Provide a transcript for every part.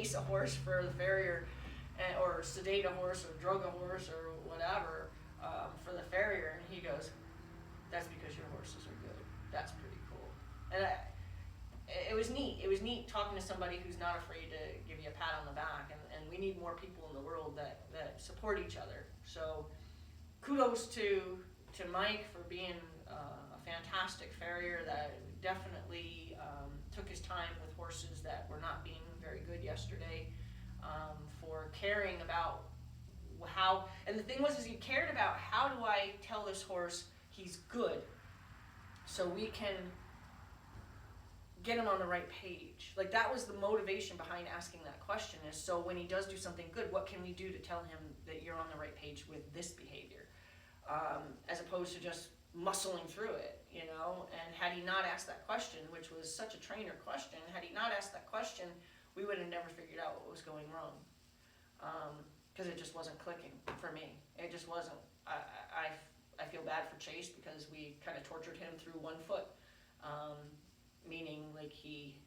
chase a horse for the farrier, or sedate a horse or drug a horse or whatever for the farrier, and he goes, that's because your horses are good. That's pretty cool. And it was neat. It was neat talking to somebody who's not afraid to give you a pat on the back, and we need more people in the world that support each other. So kudos to Mike for being a fantastic farrier that definitely took his time with horses that were not being very good yesterday, for caring about how, and the thing was is he cared about, how do I tell this horse he's good so we can get him on the right page. Like, that was the motivation behind asking that question, is so when he does do something good, what can we do to tell him that you're on the right page with this behavior, as opposed to just muscling through it, you know. And had he not asked that question, which was such a trainer question, had he not asked that question, we would have never figured out what was going wrong, because it just wasn't clicking for me. It just wasn't. I feel bad for Chase because we kind of tortured him through 1 foot, meaning like he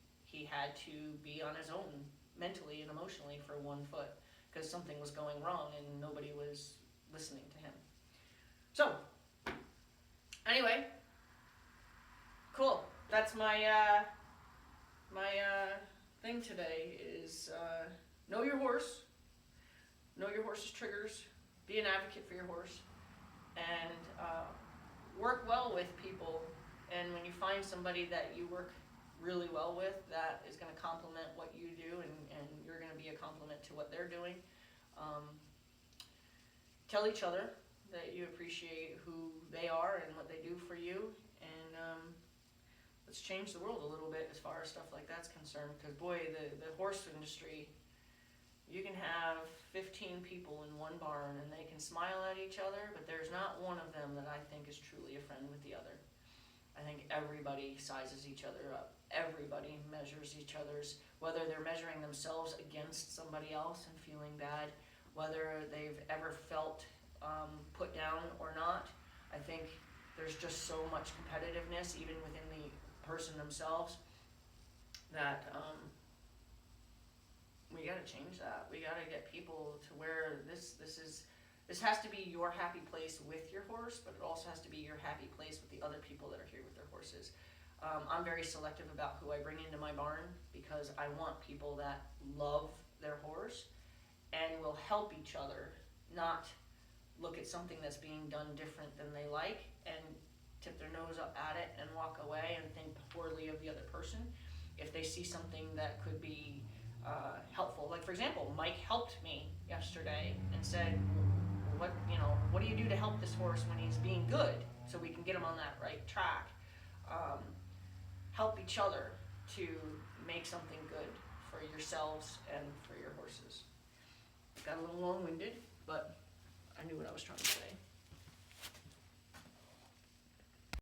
had to be on his own mentally and emotionally for 1 foot because something was going wrong and nobody was listening to him. So anyway, cool. That's my thing today is know your horse, know your horse's triggers, be an advocate for your horse, and work well with people. And when you find somebody that you work really well with that is going to complement what you do, and you're going to be a complement to what they're doing, tell each other that you appreciate who they are and what they do for you, and let's change the world a little bit as far as stuff like that's concerned, because boy, the horse industry, you can have 15 people in one barn and they can smile at each other, but there's not one of them that I think is truly a friend with the other. I think everybody sizes each other up. Everybody measures each other's, whether they're measuring themselves against somebody else and feeling bad, whether they've ever felt put down or not. I think there's just so much competitiveness even within the person themselves that we got to change that. We got to get people to where this has to be your happy place with your horse, but it also has to be your happy place with the other people that are here with their horses. I'm very selective about who I bring into my barn because I want people that love their horse and will help each other, not look at something that's being done different than they like and tip their nose up at it and walk away and think poorly of the other person. If they see something that could be helpful, like for example, Mike helped me yesterday and said, what do you do to help this horse when he's being good so we can get him on that right track? Help each other to make something good for yourselves and for your horses. Got a little long-winded, but I knew what I was trying to say.